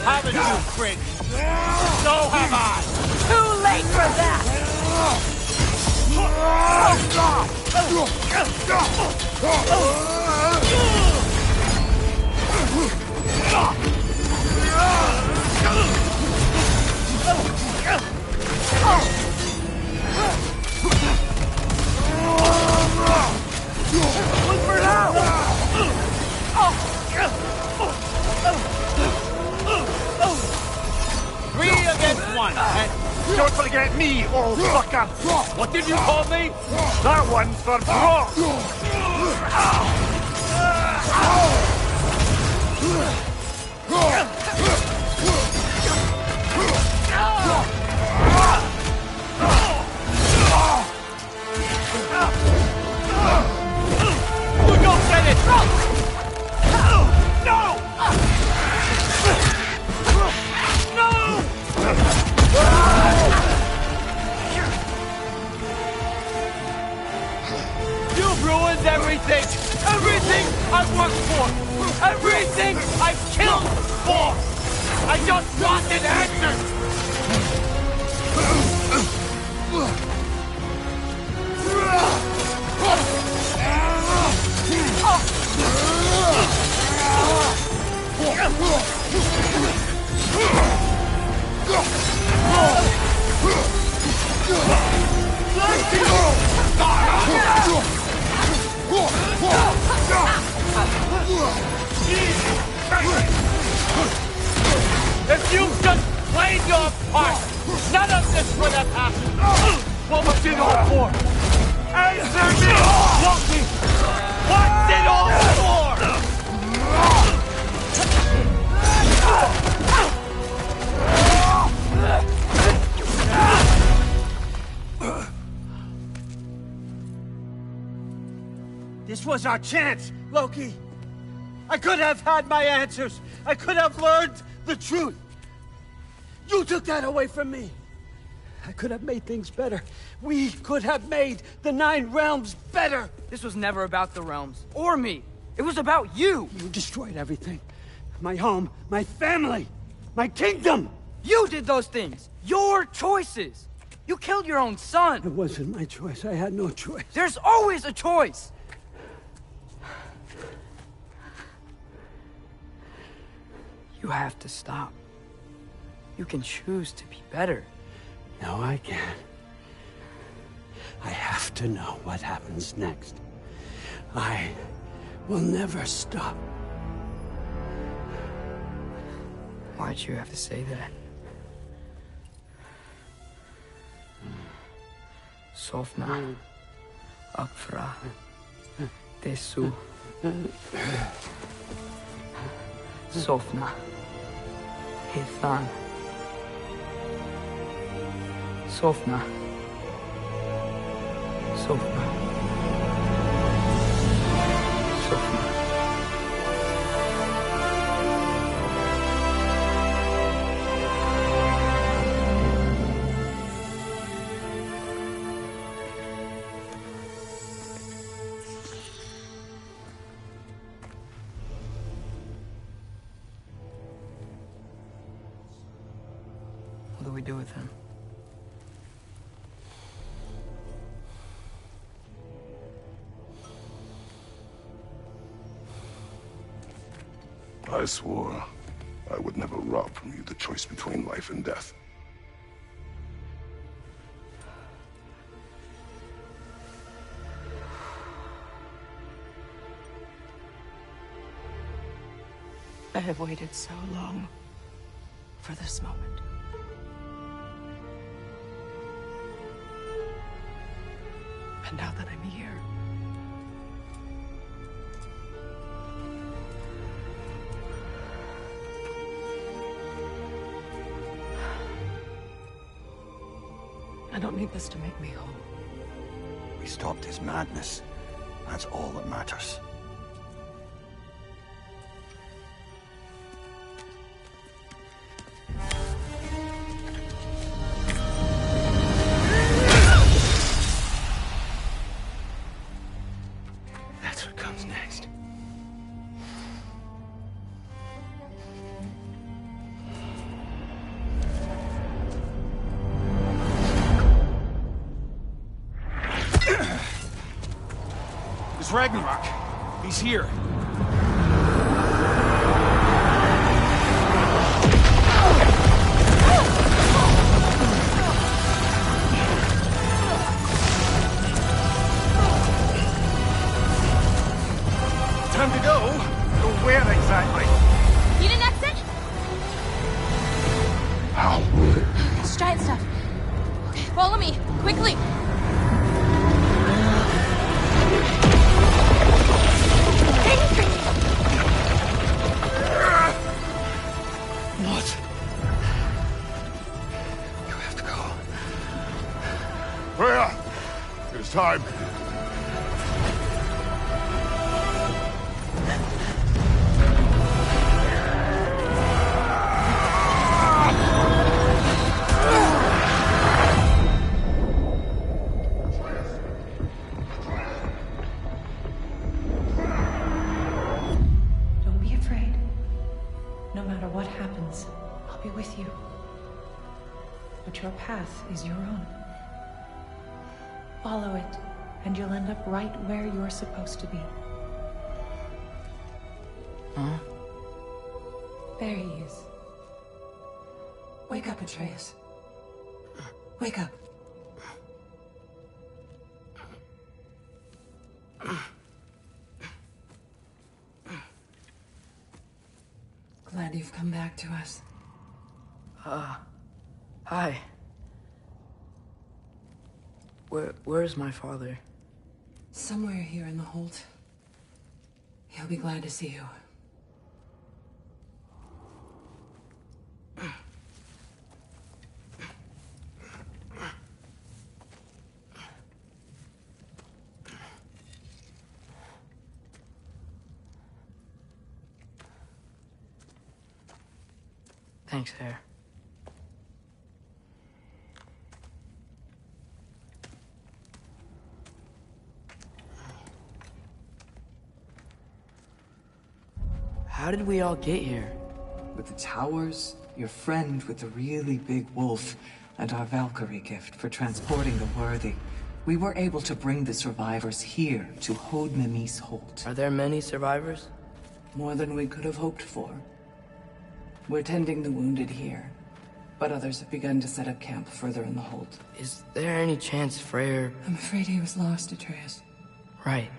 Haven't you, Prince? So have I! Too late for that! Look for now! 3 against 1, and Don't forget me, old fucker! what did you call me? That one's for Brock! You don't get it! No! You've ruined everything! Everything I've worked for! Everything I've killed for! I just want an answer! If you just played your part, none of this would have happened! What was it all for? Answer me! Loki! What's it all for? This was our chance, Loki! I could have had my answers! I could have learned the truth! You took that away from me! I could have made things better. We could have made the 9 realms better! This was never about the realms, or me. It was about you! You destroyed everything. My home, my family, my kingdom! You did those things! Your choices! You killed your own son! It wasn't my choice. I had no choice. There's always a choice! You have to stop. You can choose to be better. No, I can't. I have to know what happens next. I will never stop. Why'd you have to say that? Sofna. Akfra. Tesu. Sofna. Hithan. Sofna. Sofna. Sofna. What do we do with him? I swore I would never rob from you the choice between life and death. I have waited so long for this moment. And now that I'm here, I don't need this to make me whole. We stopped his madness. That's all that matters. That's what comes next. Ragnarok. He's here. Time to go. Go where exactly? Need an exit? How? It's giant stuff. Okay, follow me, quickly. What? You have to go. Freya! It is time. Don't be afraid. No matter what happens, I'll be with you. But your path is your own. Follow it, and you'll end up right where you're supposed to be. Huh? There he is. Wake up, Atreus. Wake up. Glad you've come back to us. Hi. Where's my father? Somewhere here in the Holt. He'll be glad to see you. Thanks, Hare. How did we all get here? With the towers, your friend with the really big wolf, and our Valkyrie gift for transporting the worthy, we were able to bring the survivors here to Hod Mimis Holt. Are there many survivors? More than we could have hoped for. We're tending the wounded here, but others have begun to set up camp further in the Holt. Is there any chance Freyr... I'm afraid he was lost, Atreus. Right.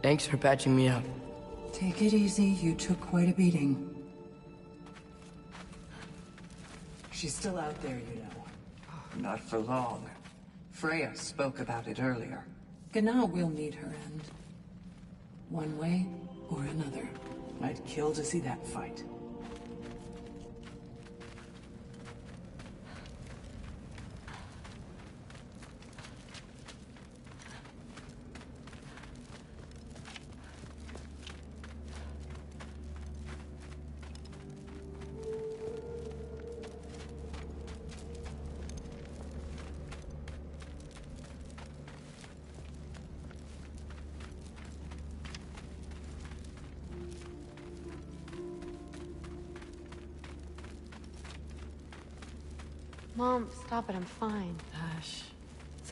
Thanks for patching me up. Take it easy, you took quite a beating. She's still out there, you know. Not for long. Freya spoke about it earlier. Gná will meet her end. One way or another. I'd kill to see that fight. Mom, stop it, I'm fine. Hush.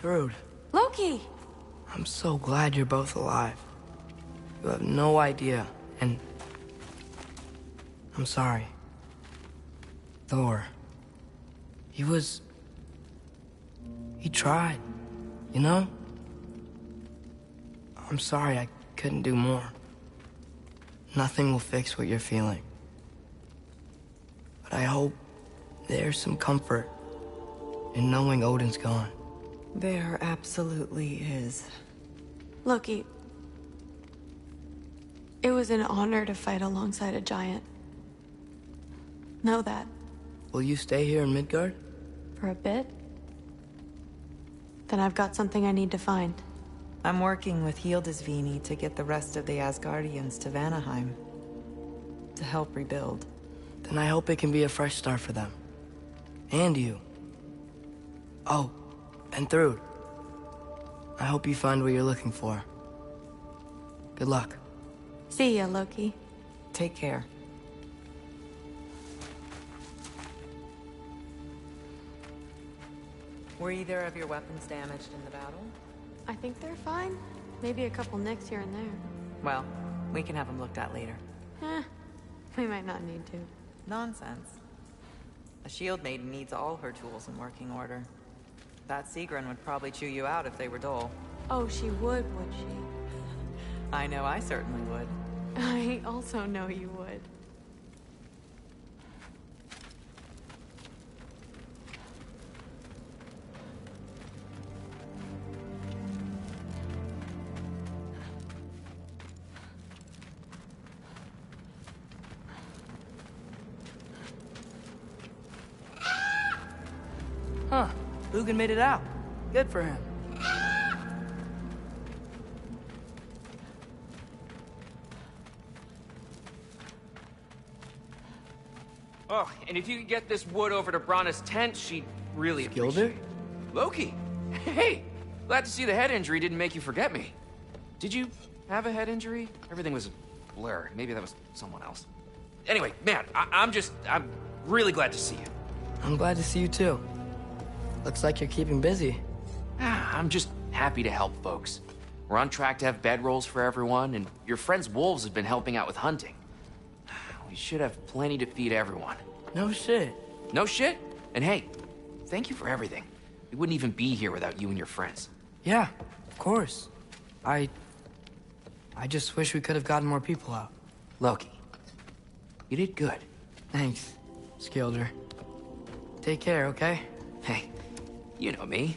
Thrud, Loki! I'm so glad you're both alive. You have no idea, and... I'm sorry. Thor. He tried, you know? I'm sorry I couldn't do more. Nothing will fix what you're feeling. But I hope there's some comfort in knowing Odin's gone. There absolutely is. Loki, it was an honor to fight alongside a giant. Know that. Will you stay here in Midgard? For a bit? Then I've got something I need to find. I'm working with Hildisvíni to get the rest of the Asgardians to Vanaheim. To help rebuild. Then I hope it can be a fresh start for them. And you. Oh, and Thrud. I hope you find what you're looking for. Good luck. See ya, Loki. Take care. Were either of your weapons damaged in the battle? I think they're fine. Maybe a couple nicks here and there. Well, we can have them looked at later. We might not need to. Nonsense. A shield maiden needs all her tools in working order. That Sigrun would probably chew you out if they were dull. Oh, she would she? I know I certainly would. I also know you would. Huh. Lugan made it out. Good for him. Oh, and if you could get this wood over to Brana's tent, she'd really Skilder? appreciate it. Loki! Hey! Glad to see the head injury didn't make you forget me. Did you have a head injury? Everything was a blur. Maybe that was someone else. Anyway, man, I'm really glad to see you. I'm glad to see you too. Looks like you're keeping busy. I'm just happy to help folks. We're on track to have bedrolls for everyone, and your friend's wolves have been helping out with hunting. We should have plenty to feed everyone. No shit. No shit? And hey, thank you for everything. We wouldn't even be here without you and your friends. Yeah, of course. I just wish we could have gotten more people out. Loki, you did good. Thanks, Skilder. Take care, okay? Hey, you know me.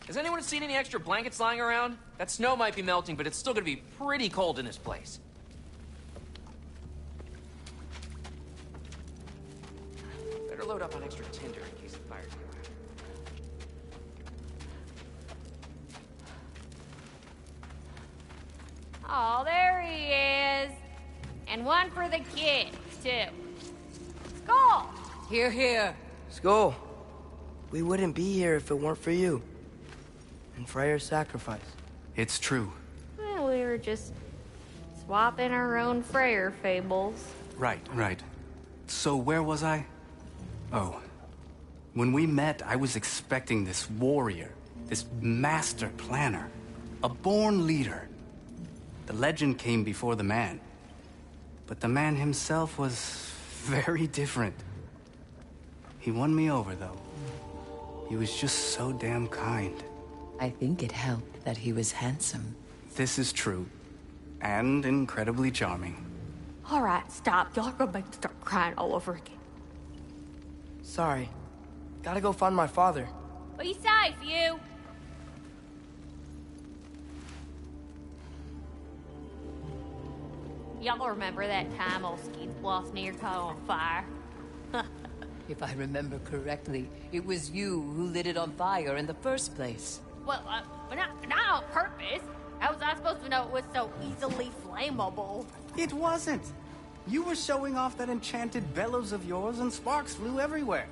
Has anyone seen any extra blankets lying around? That snow might be melting, but it's still gonna be pretty cold in this place. Better load up on extra tinder in case the fires go out. Oh, there he is. And one for the kids, too. Skull! Here, here. Skull, we wouldn't be here if it weren't for you. And Freyr's sacrifice. It's true. Well, we were just swapping our own Freyr fables. Right. So where was I? Oh. When we met, I was expecting this warrior, this master planner, a born leader. The legend came before the man. But the man himself was very different. He won me over, though. He was just so damn kind. I think it helped that he was handsome. This is true. And incredibly charming. All right, stop. Y'all are gonna make me start crying all over again. Sorry. Gotta go find my father. Be safe, you. Y'all remember that time old Skeet Bluff near caught on fire? If I remember correctly, it was you who lit it on fire in the first place. Well, not on purpose. How was I supposed to know it was so easily flammable? It wasn't. You were showing off that enchanted bellows of yours and sparks flew everywhere.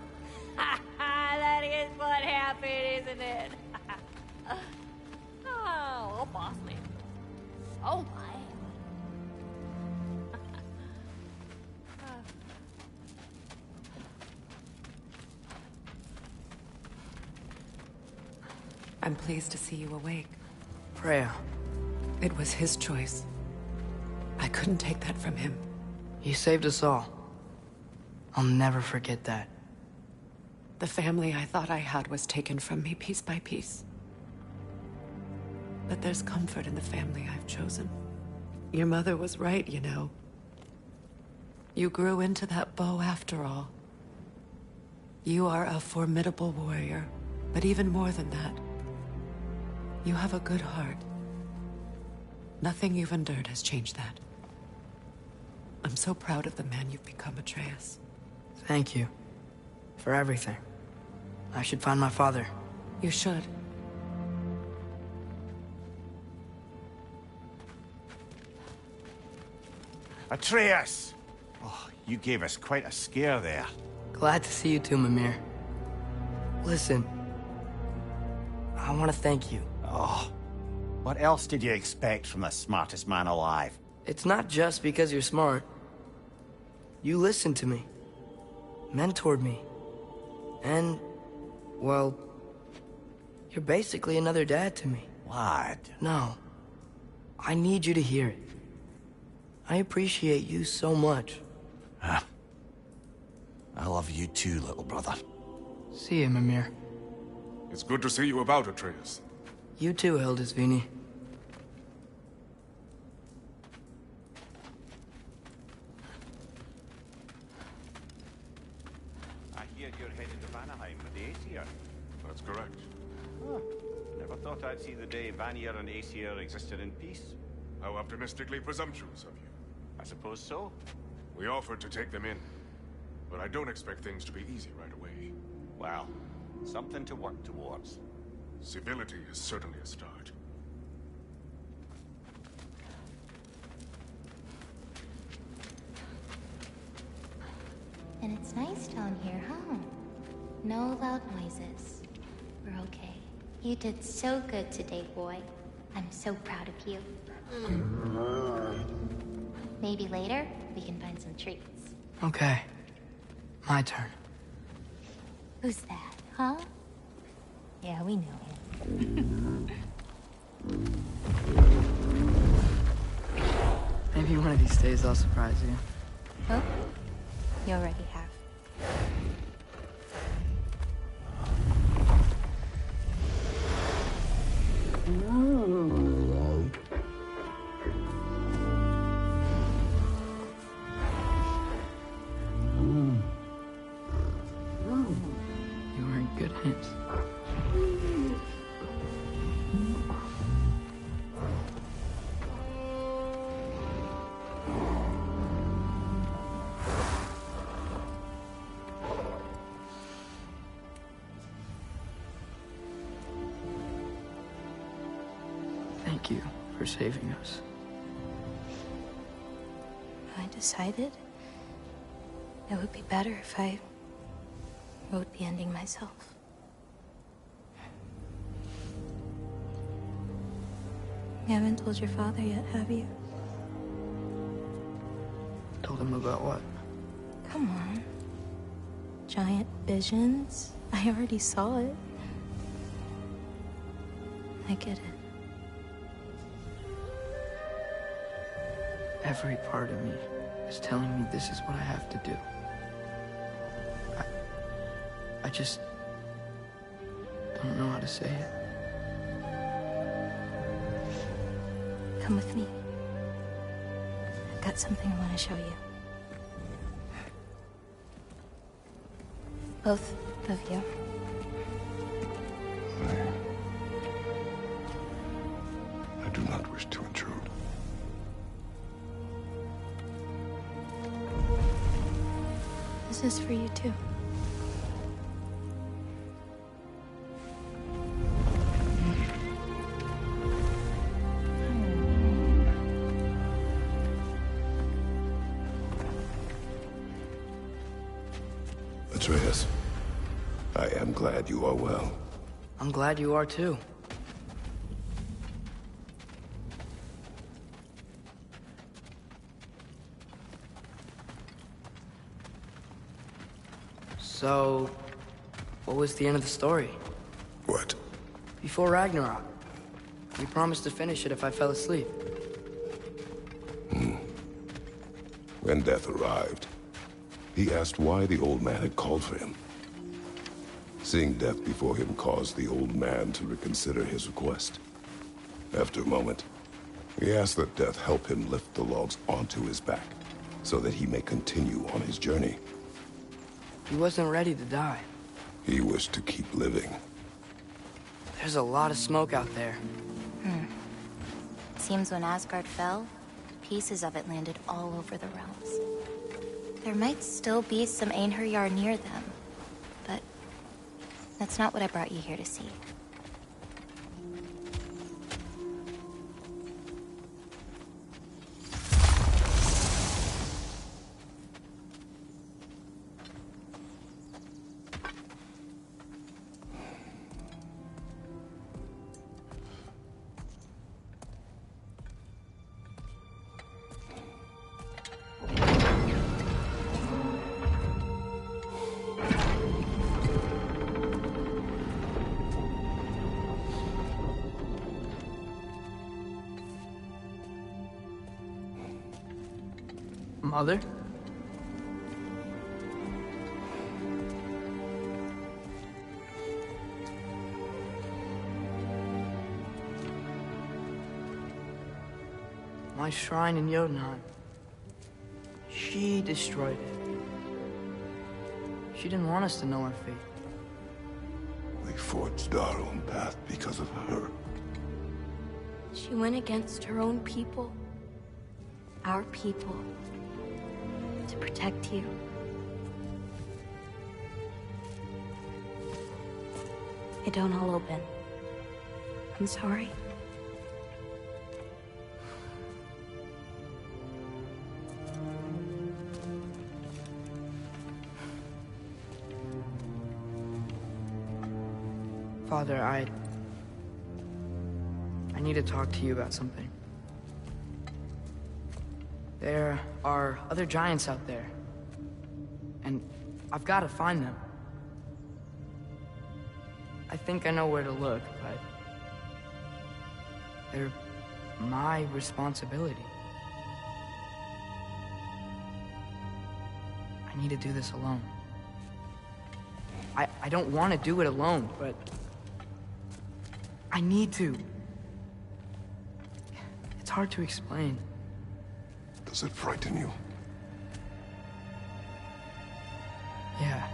That is what happened, isn't it? Oh, boss man. Oh my. I'm pleased to see you awake. Freya. It was his choice. I couldn't take that from him. He saved us all. I'll never forget that. The family I thought I had was taken from me piece by piece. But there's comfort in the family I've chosen. Your mother was right, you know. You grew into that bow after all. You are a formidable warrior, but even more than that, you have a good heart. Nothing you've endured has changed that. I'm so proud of the man you've become, Atreus. Thank you. For everything. I should find my father. You should. Atreus! Oh, you gave us quite a scare there. Glad to see you too, Mimir. Listen. I want to thank you. Oh, what else did you expect from the smartest man alive? It's not just because you're smart. You listened to me. Mentored me. And Well, you're basically another dad to me. Lad. No. I need you to hear it. I appreciate you so much. I love you too, little brother. See you, Mimir. It's good to see you about, Atreus. You too, Hildisvini. I hear you're headed to Vanaheim with the Aesir. That's correct. Huh. Never thought I'd see the day Vanir and Aesir existed in peace. How optimistically presumptuous of you. I suppose so. We offered to take them in, but I don't expect things to be easy right away. Well, something to work towards. Civility is certainly a start. And it's nice down here, huh? No loud noises. We're okay. You did so good today, boy. I'm so proud of you. Maybe later, we can find some treats. Okay. My turn. Who's that, huh? Yeah, we know him. Maybe one of these days I'll surprise you. Oh? You already have. You were in good hands. Thank you for saving us. I decided it would be better if I wrote the ending myself. You haven't told your father yet, have you? Told him about what? Come on. Giant visions? I already saw it. I get it. Every part of me is telling me this is what I have to do. I just don't know how to say it. Come with me. I've got something I want to show you. Both of you. I do not wish to intrude. This is for you too. Atreus, I am glad you are well. I'm glad you are too. So, what was the end of the story? What? Before Ragnarok. You promised to finish it if I fell asleep. When death arrived, he asked why the old man had called for him. Seeing death before him caused the old man to reconsider his request. After a moment, he asked that death help him lift the logs onto his back, so that he may continue on his journey. He wasn't ready to die. He wished to keep living. There's a lot of smoke out there. Seems when Asgard fell, pieces of it landed all over the realms. There might still be some Einherjar near them, but that's not what I brought you here to see. Mother? My shrine in Jotunheim. She destroyed it. She didn't want us to know our fate. We forged our own path because of her. She went against her own people. Our people. To protect you. It don't all open. I'm sorry. Father, I need to talk to you about something. There are other giants out there, and I've got to find them. I think I know where to look, but they're my responsibility. I need to do this alone. I don't want to do it alone, but I need to. It's hard to explain. Does it frighten you? Yeah.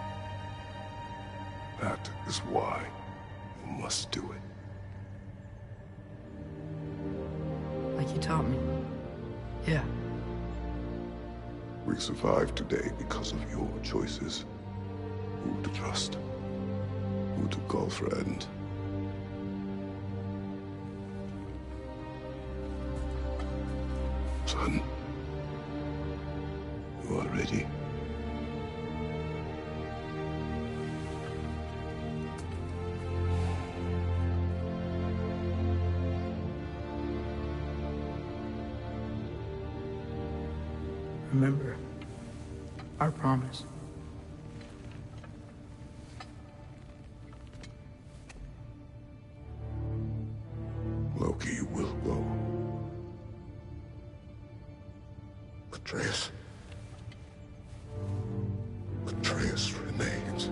That is why you must do it. Like you taught me. Yeah. We survived today because of your choices. Who to trust. Who to call friend. Son, you are ready. Remember our promise. Loki will go. Atreus. Atreus remains.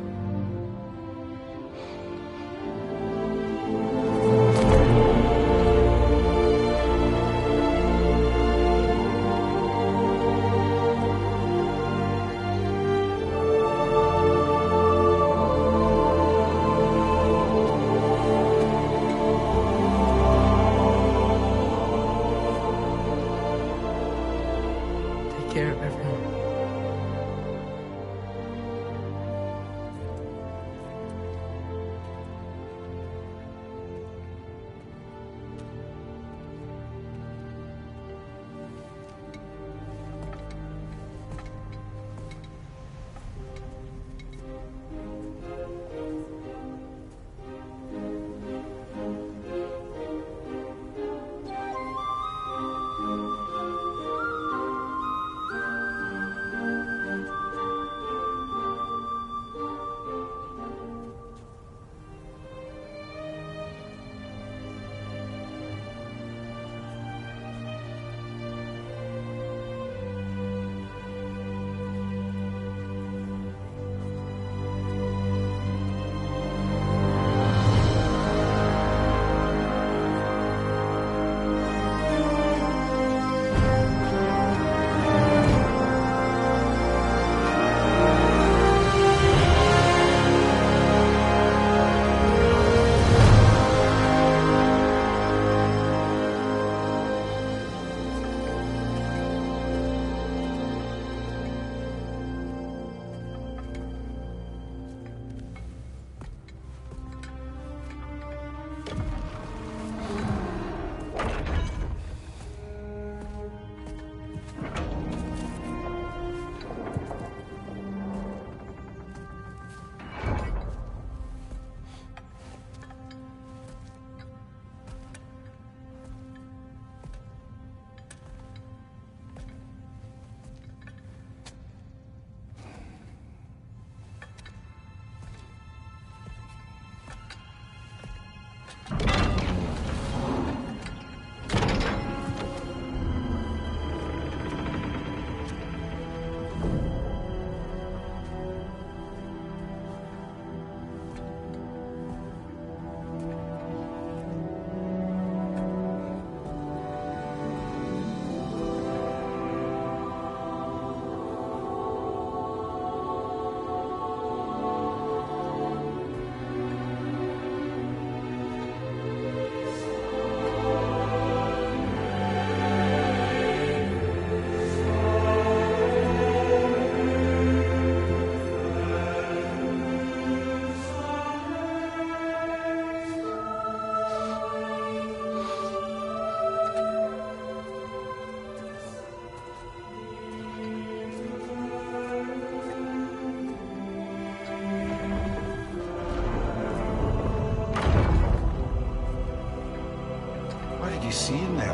Take care of everyone.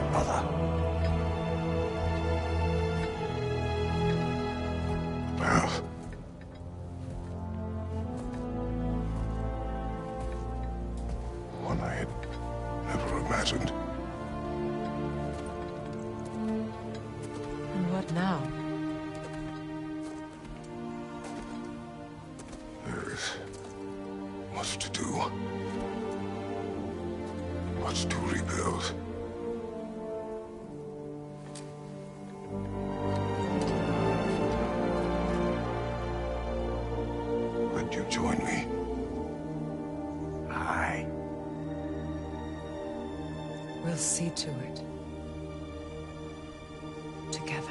your brother. Well, one I had never imagined. And what now? There is much to do. Much to rebuild. Would you join me? Aye. We'll see to it. Together.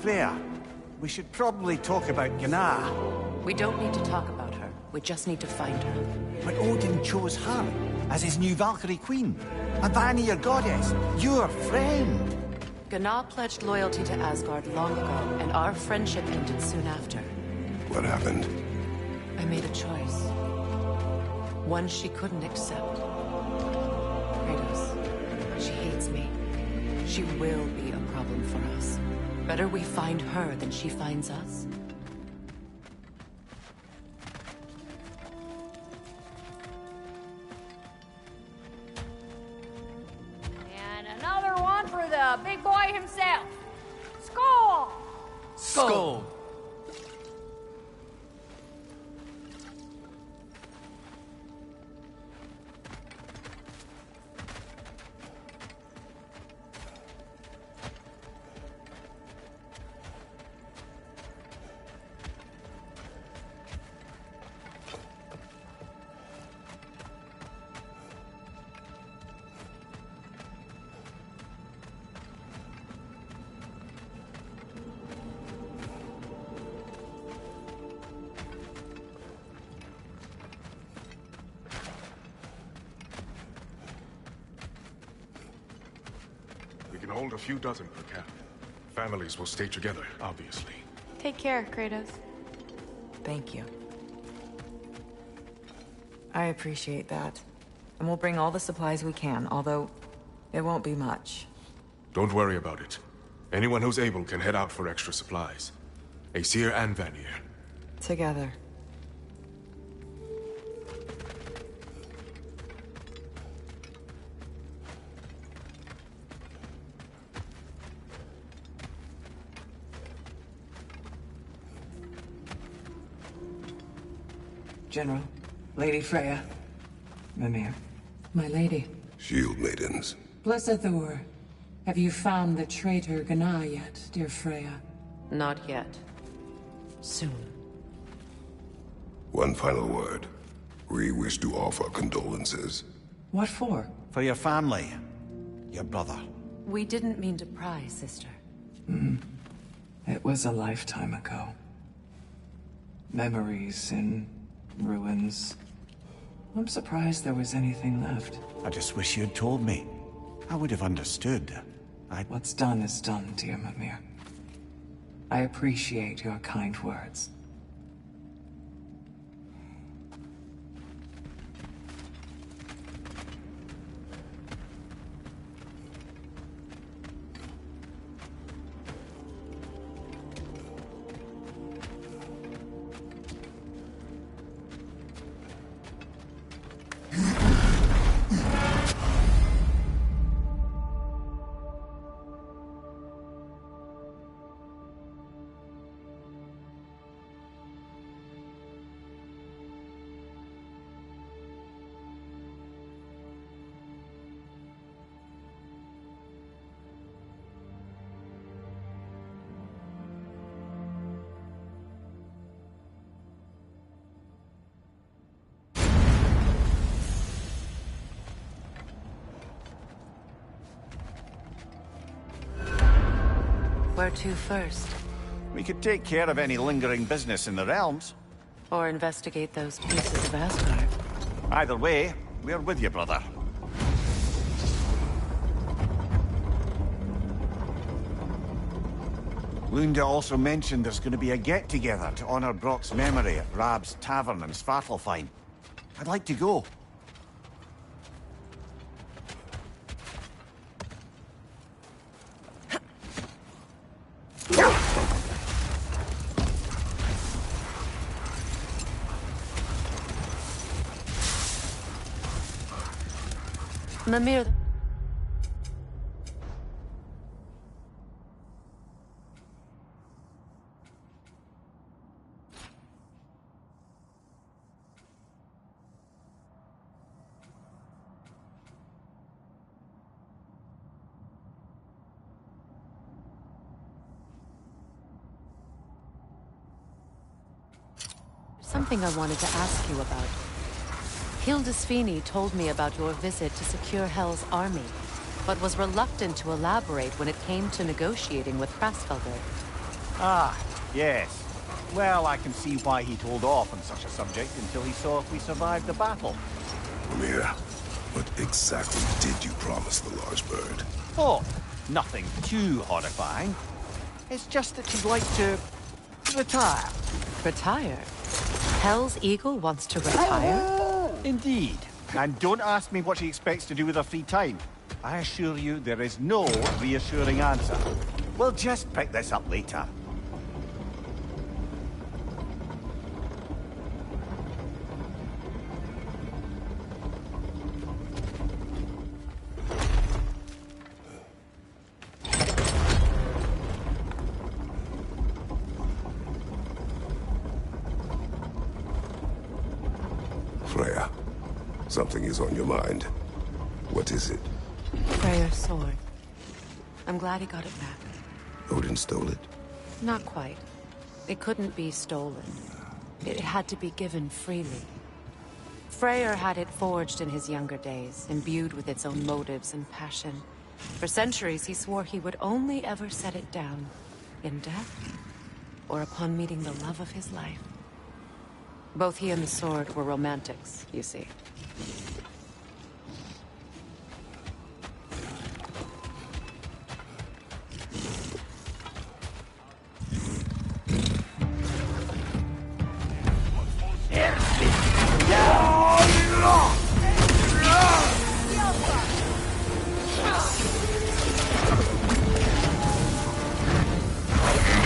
Freya, we should probably talk about Gná. We don't need to talk about her. We just need to find her. But Odin chose her as his new Valkyrie queen. And Vanir goddess, your friend. Gná pledged loyalty to Asgard long ago, and our friendship ended soon after. What happened? I made a choice. One she couldn't accept. Kratos, she hates me. She will be a problem for us. Better we find her than she finds us. And another one for the big boy himself. Skull! Skull! We can hold a few dozen per camp. Families will stay together, obviously. Take care, Kratos. Thank you. I appreciate that. And we'll bring all the supplies we can, although it won't be much. Don't worry about it. Anyone who's able can head out for extra supplies. Aesir and Vanir. Together. General, Lady Freya, Mimir, my lady. Shield maidens. Blessed Thor, have you found the traitor Gná yet, dear Freya? Not yet. Soon. One final word. We wish to offer condolences. What for? For your family. Your brother. We didn't mean to pry, sister. It was a lifetime ago. Memories in ruins. I'm surprised there was anything left. I just wish you'd told me. I would have understood. What's done is done, dear Mimir. I appreciate your kind words. Where to first? We could take care of any lingering business in the realms. Or investigate those pieces of Asgard? Either way, we're with you, brother. Lunda also mentioned there's going to be a get-together to honor Brock's memory at Rab's Tavern in Svartalfheim. I'd like to go. Mimir... Something I wanted to ask you about. Hildisvini told me about your visit to secure Hell's army, but was reluctant to elaborate when it came to negotiating with Hraesvelgr. Ah, yes. Well, I can see why he'd hold off on such a subject until he saw if we survived the battle. Mimir, what exactly did you promise the large bird? Oh, nothing too horrifying. It's just that she'd like to... retire. Retire? Hell's Eagle wants to retire? Indeed. And don't ask me what she expects to do with her free time. I assure you there is no reassuring answer. We'll just pick this up later. Freya, something is on your mind. What is it? Freyr's sword. I'm glad he got it back. Odin stole it? Not quite. It couldn't be stolen. It had to be given freely. Freyr had it forged in his younger days, imbued with its own motives and passion. For centuries, he swore he would only ever set it down in death, or upon meeting the love of his life. Both he and the sword were romantics, you see.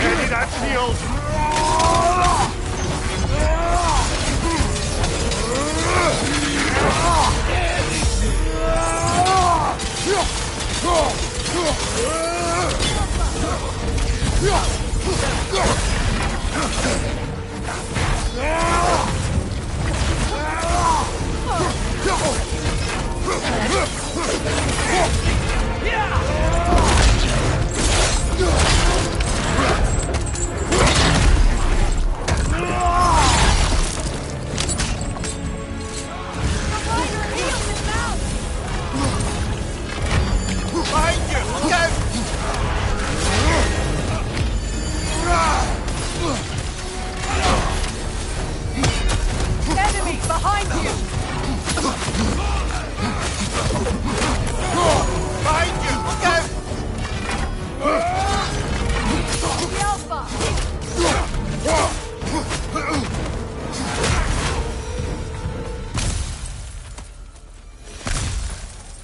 Ready that shield!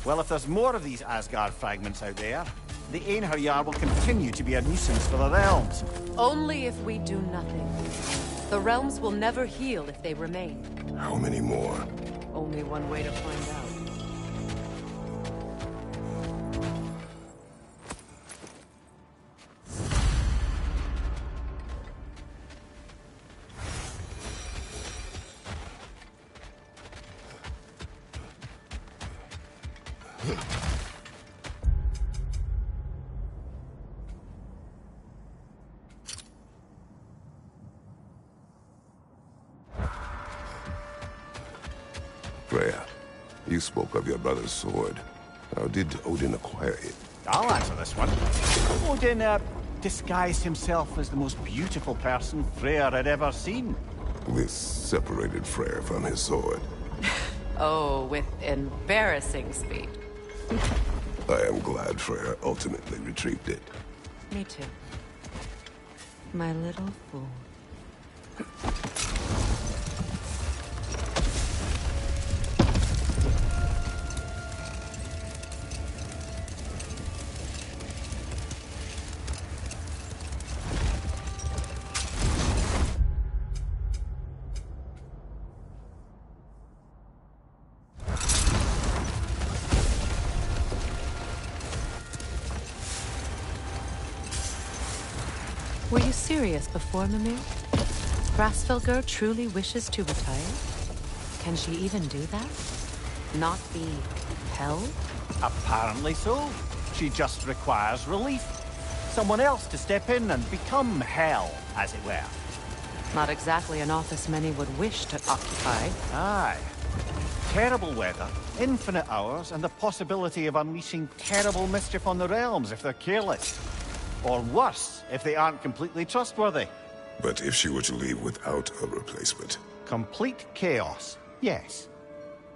Well, if there's more of these Asgard fragments out there, the Einherjar will continue to be a nuisance for the realms. Only if we do nothing. The realms will never heal if they remain. How many more? Only one way to find out. Freya, you spoke of your brother's sword. How did Odin acquire it? I'll answer this one. Odin, disguised himself as the most beautiful person Freyr had ever seen. This separated Freyr from his sword. Oh, with embarrassing speed. I am glad Freyr ultimately retrieved it. Me too. My little fool. Were you serious before, Mimir? Grasfelger truly wishes to retire? Can she even do that? Not be held? Apparently so. She just requires relief. Someone else to step in and become Hel, as it were. Not exactly an office many would wish to occupy. Aye. Terrible weather, infinite hours, and the possibility of unleashing terrible mischief on the realms if they're careless. Or worse, if they aren't completely trustworthy. But if she were to leave without a replacement? Complete chaos, yes.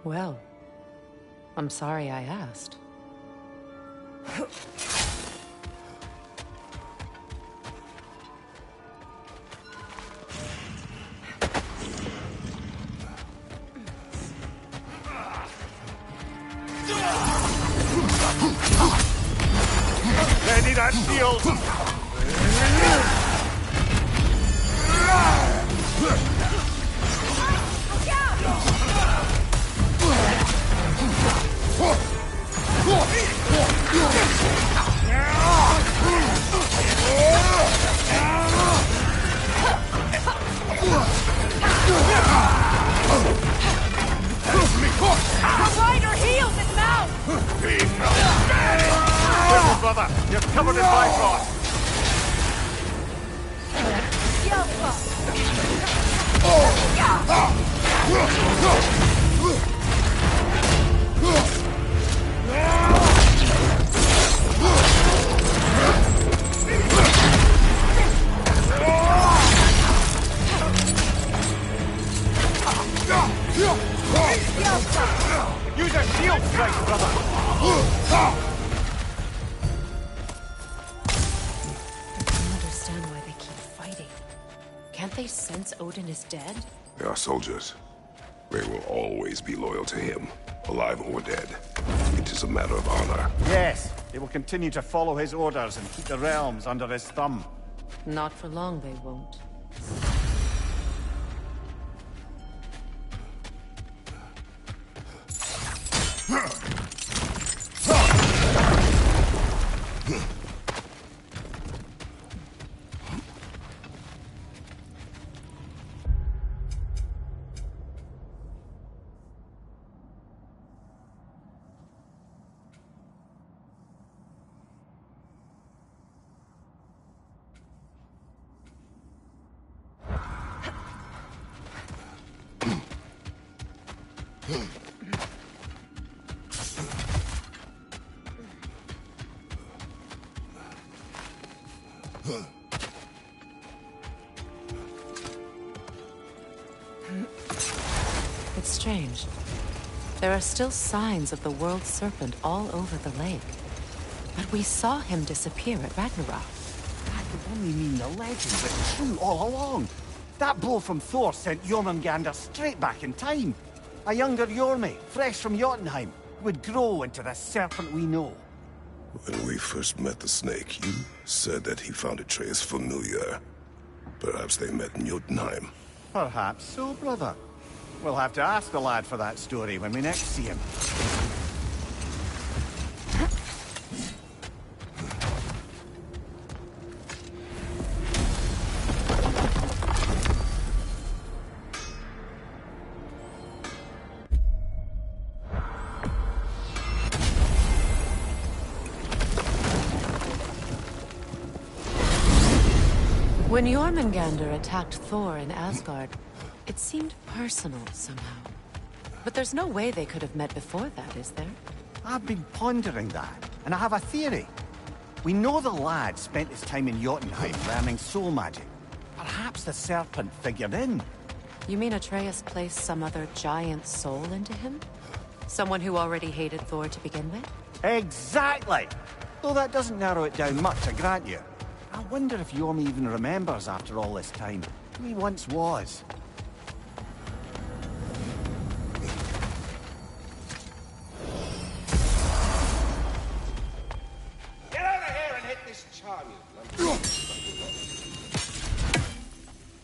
Well, I'm sorry I asked. Ready that shield! The rider heals his mouth! Careful, brother! You're covered in Bifrost! Use a shield strike, brother! I don't understand why they keep fighting. Can't they sense Odin is dead? They are soldiers. They will always be loyal to him, alive or dead. It is a matter of honor. Yes, they will continue to follow his orders and keep the realms under his thumb. Not for long, they won't. It's strange. There are still signs of the World Serpent all over the lake. But we saw him disappear at Ragnarok. That would only mean the legend was true all along. That blow from Thor sent Jormungandr straight back in time. A younger Jormi, fresh from Jotunheim. would grow into the serpent we know. When we first met the snake, you said that he found Atreus familiar. Perhaps they met in Jotunheim. Perhaps so, brother. We'll have to ask the lad for that story when we next see him. When Jormungandr attacked Thor in Asgard, it seemed personal somehow. But there's no way they could have met before that, is there? I've been pondering that, and I have a theory. We know the lad spent his time in Jotunheim learning soul magic. Perhaps the serpent figured in. You mean Atreus placed some other giant soul into him? Someone who already hated Thor to begin with? Exactly! Though that doesn't narrow it down much, I grant you. I wonder if Jorm even remembers after all this time who he once was. Get out of here and hit this charm, you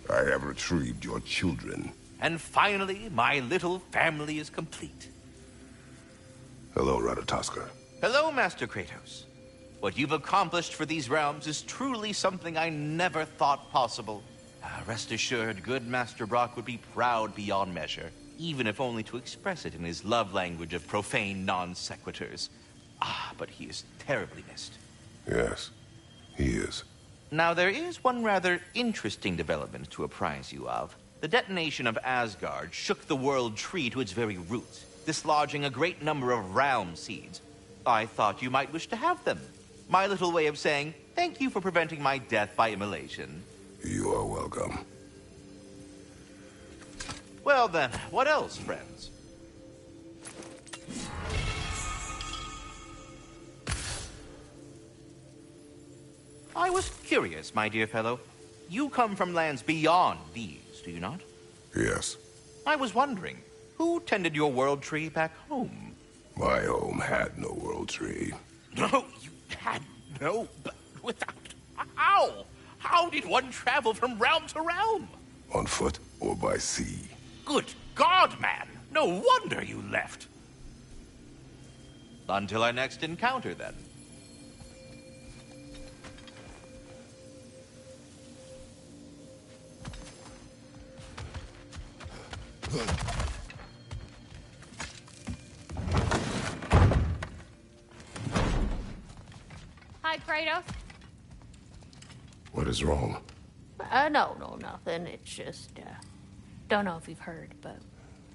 I have retrieved your children. And finally, my little family is complete. Hello, Ratatoskr. Hello, Master Kratos. What you've accomplished for these realms is truly something I never thought possible. Rest assured, good Master Brock would be proud beyond measure, even if only to express it in his love language of profane non-sequiturs. But he is terribly missed. Yes, he is. Now, there is one rather interesting development to apprise you of. The detonation of Asgard shook the World Tree to its very roots, dislodging a great number of realm seeds. I thought you might wish to have them. My little way of saying, thank you for preventing my death by immolation. You are welcome. Well then, what else, friends? I was curious, my dear fellow. You come from lands beyond these, do you not? Yes. I was wondering, who tended your world tree back home? My home had no world tree. No, you had no, but without... How? How did one travel from realm to realm? On foot or by sea. Good God, man! No wonder you left. Until our next encounter, then. Hi, Kratos. What is wrong? No, nothing. It's just, don't know if you've heard, but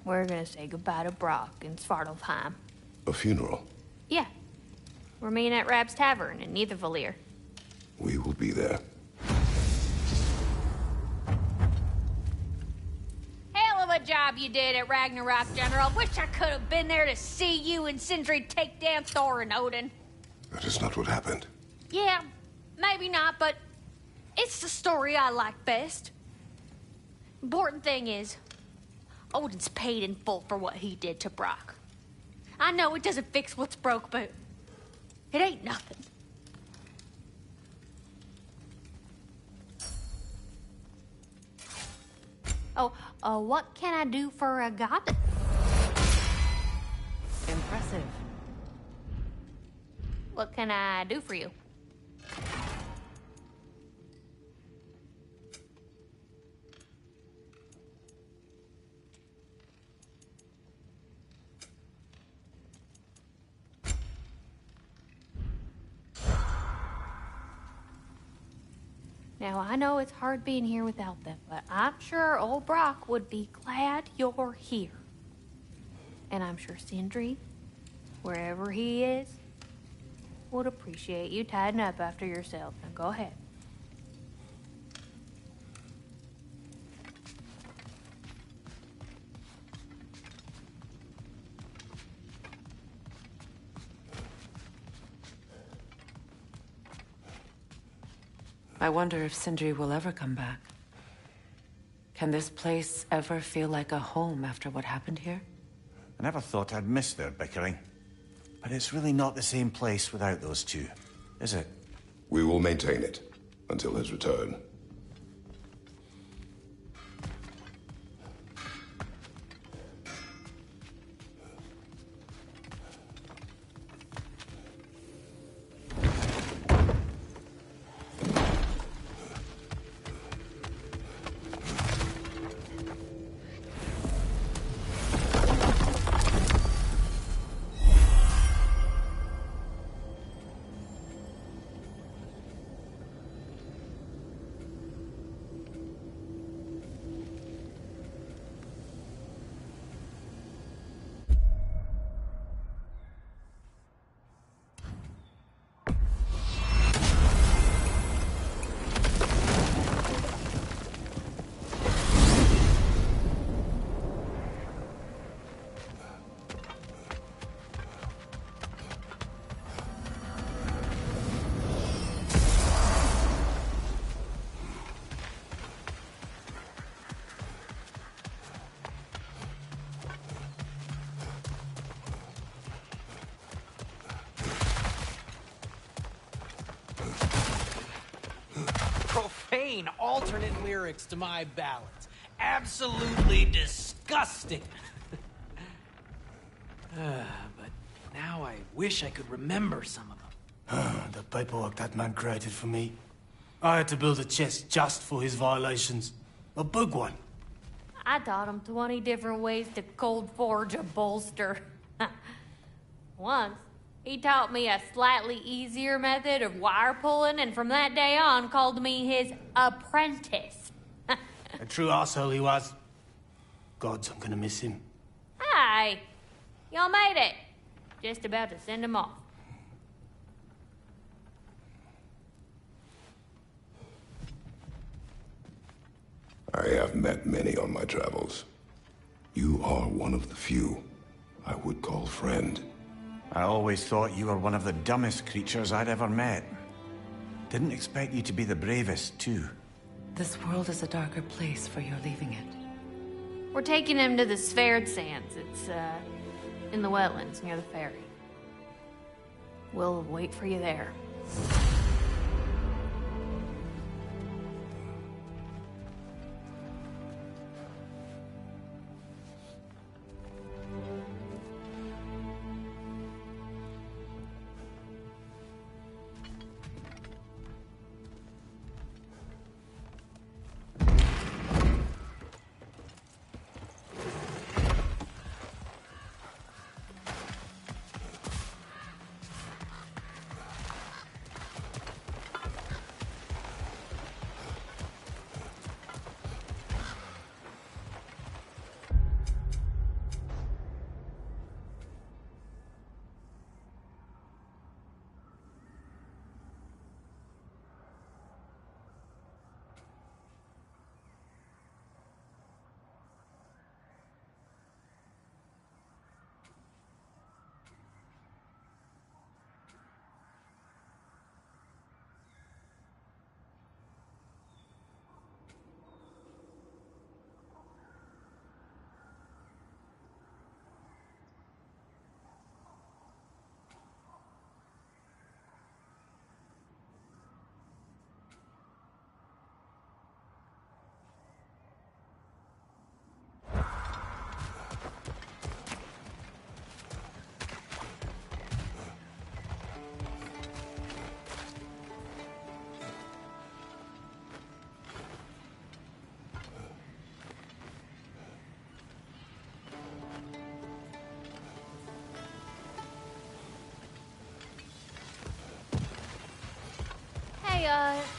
we're gonna say goodbye to Brock in Svartalfheim. A funeral? Yeah. We're meeting at Rab's Tavern in Nethervalir. We will be there. Hell of a job you did at Ragnarok, General. Wish I could have been there to see you and Sindri take down Thor and Odin. That is not what happened. Yeah, maybe not, but it's the story I like best. Important thing is, Odin's paid in full for what he did to Brock. I know it doesn't fix what's broke, but it ain't nothing. Oh, what can I do for a god? Impressive. What can I do for you? Now, I know it's hard being here without them, but I'm sure old Brock would be glad you're here. And I'm sure Sindri, wherever he is, would appreciate you tidying up after yourself. Now go ahead. I wonder if Sindri will ever come back. Can this place ever feel like a home after what happened here? I never thought I'd miss their bickering. But it's really not the same place without those two, is it? We will maintain it until his return. Profane alternate lyrics to my ballads. Absolutely disgusting. But now I wish I could remember some of them. The paperwork that man created for me. I had to build a chest just for his violations. A big one. I taught him 20 different ways to cold forge a bolster. Once, he taught me a slightly easier method of wire pulling, and from that day on called me his apprentice. A true asshole he was. Gods, I'm gonna miss him. Hi! Y'all made it. Just about to send him off. I have met many on my travels. You are one of the few I would call friend. I always thought you were one of the dumbest creatures I'd ever met. Didn't expect you to be the bravest, too. This world is a darker place for your leaving it. We're taking him to the Sverd Sands. It's, in the wetlands near the ferry. We'll wait for you there.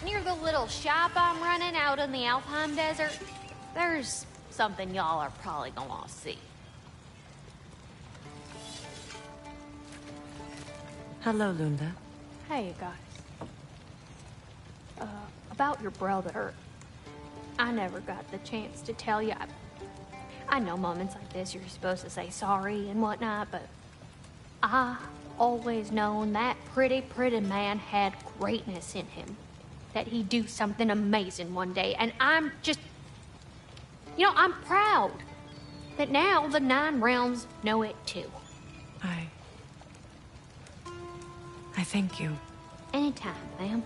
Near the little shop I'm running out in the Alfheim Desert, there's something y'all are probably gonna want to see. Hello, Lunda. Hey, you guys. About your brother, I never got the chance to tell you. I know moments like this you're supposed to say sorry and whatnot, but I always known that pretty man had greatness in him. That he'd do something amazing one day, and I'm just... You know, I'm proud that now the Nine Realms know it too. I thank you. Anytime, ma'am.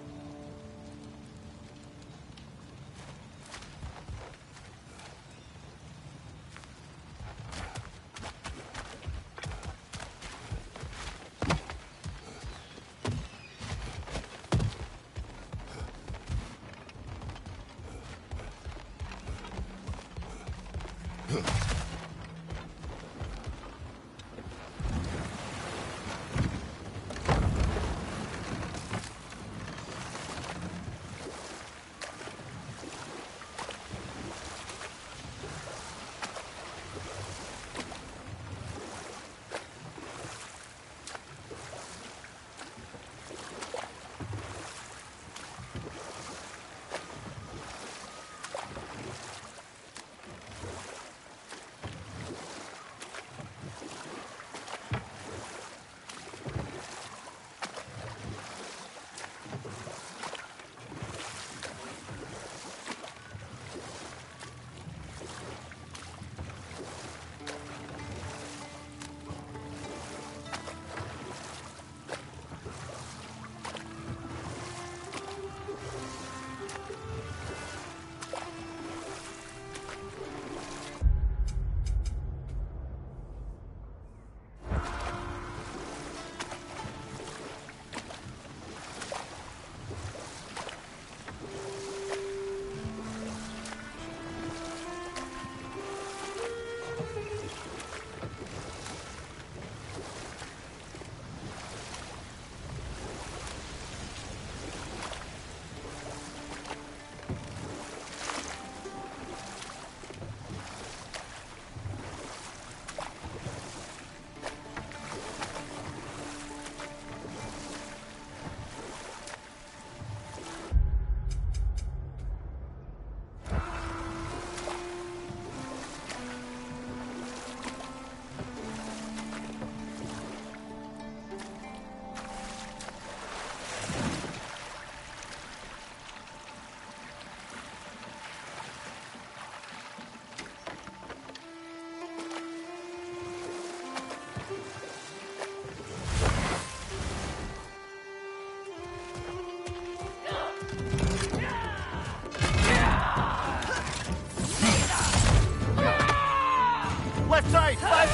Left side, side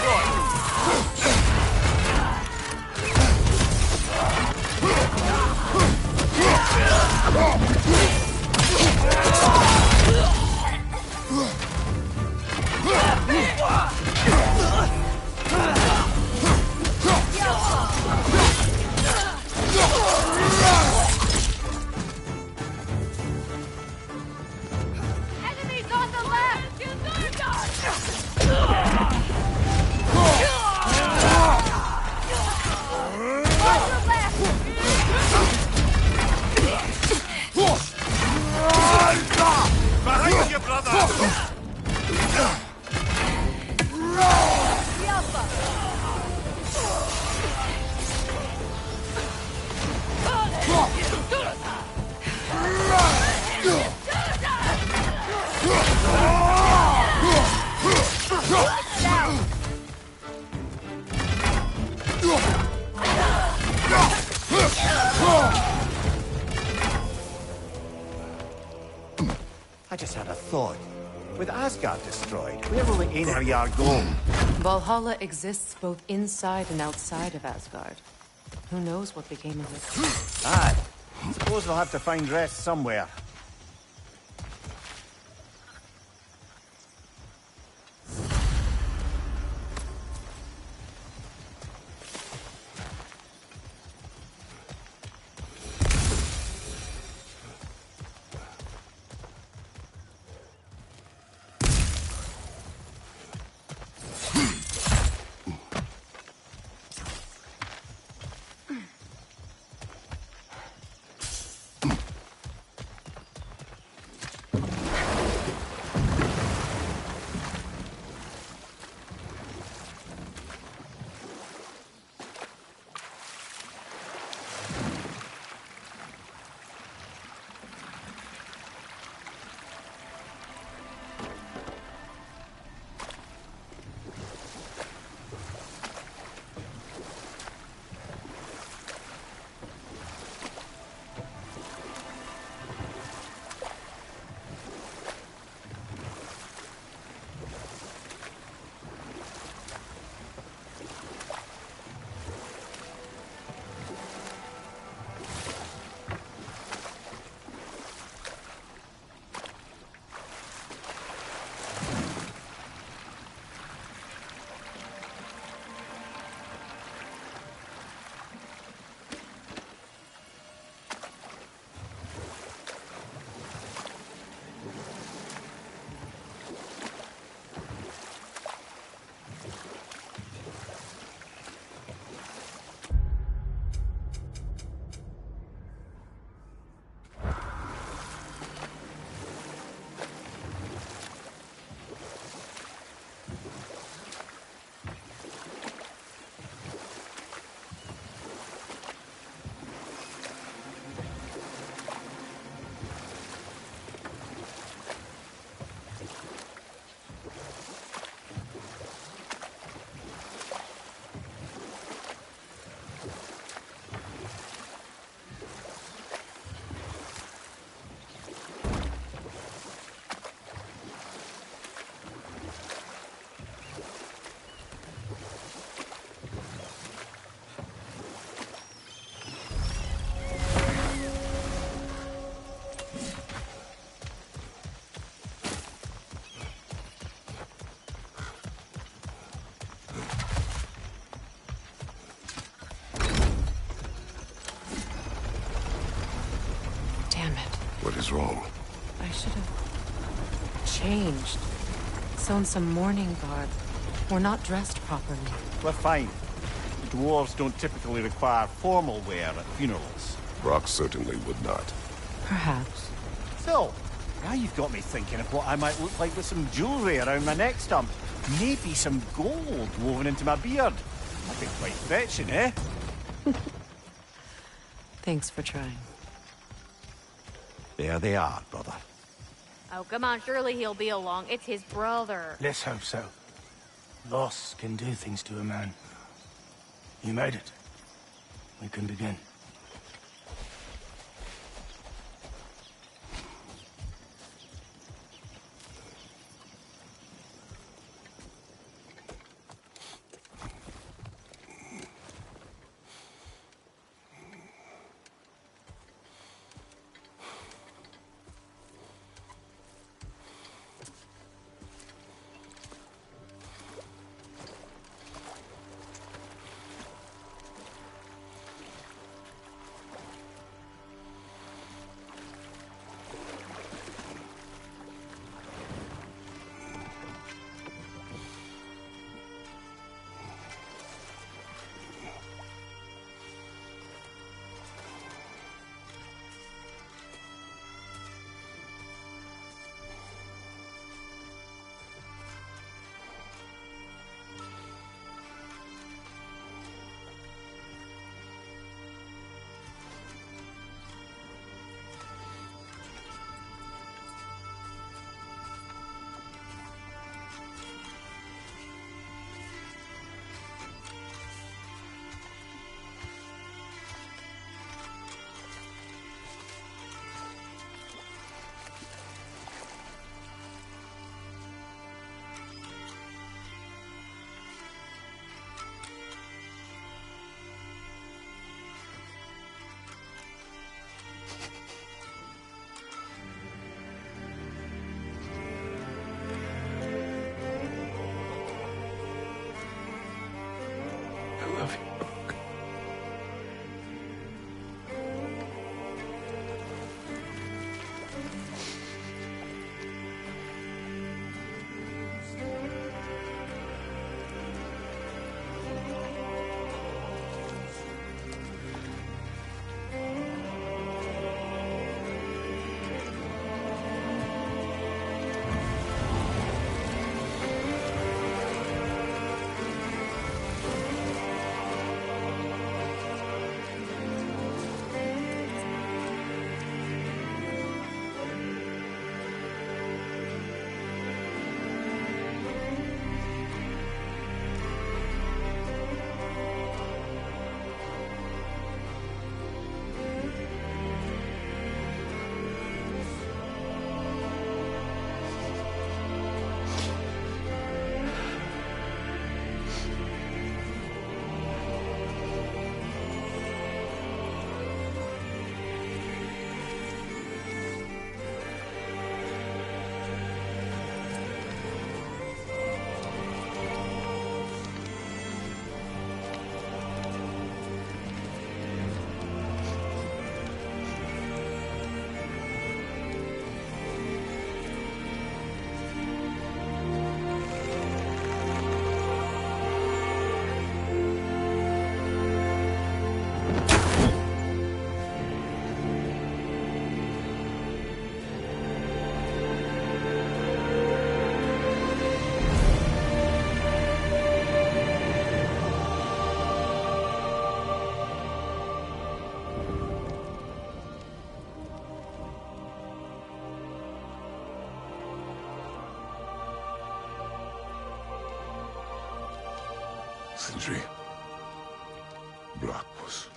Enemies on the left! You Behind you, brother! I just had a thought. With Asgard destroyed, where will the Einherjar go? Valhalla exists both inside and outside of Asgard. Who knows what became of it? Aye. Suppose they'll have to find rest somewhere. changed. Sewn some mourning garb. We're not dressed properly. We're fine. The dwarves don't typically require formal wear at funerals. Brock certainly would not. Perhaps. Still, now you've got me thinking of what I might look like with some jewellery around my neck stump. Maybe some gold woven into my beard. That'd be quite fetching, eh? Thanks for trying. There they are, brother. Oh, come on, surely he'll be along. It's his brother. Let's hope so. Loss can do things to a man. You made it. We can begin. I love you. Sindri. Brock was...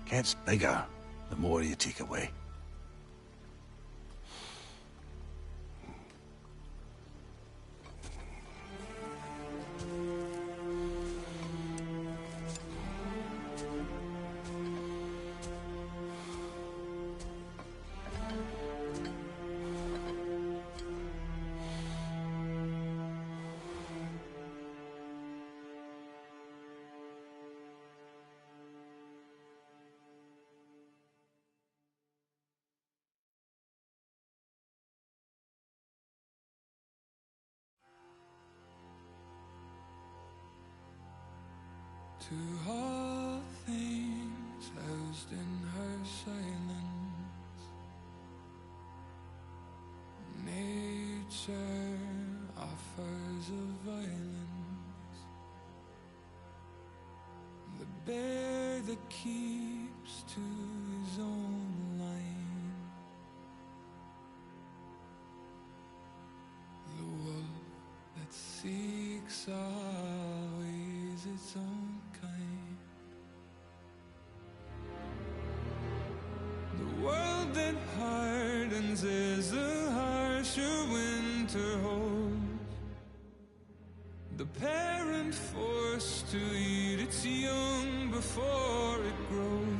Gets bigger the more you take away. To all things housed in her silence, nature offers a violence, the bear that keeps to his own line, the wolf that seeks always its own kind. The world that hardens as the harsher winter holds, the parent forced to eat its young before it grows.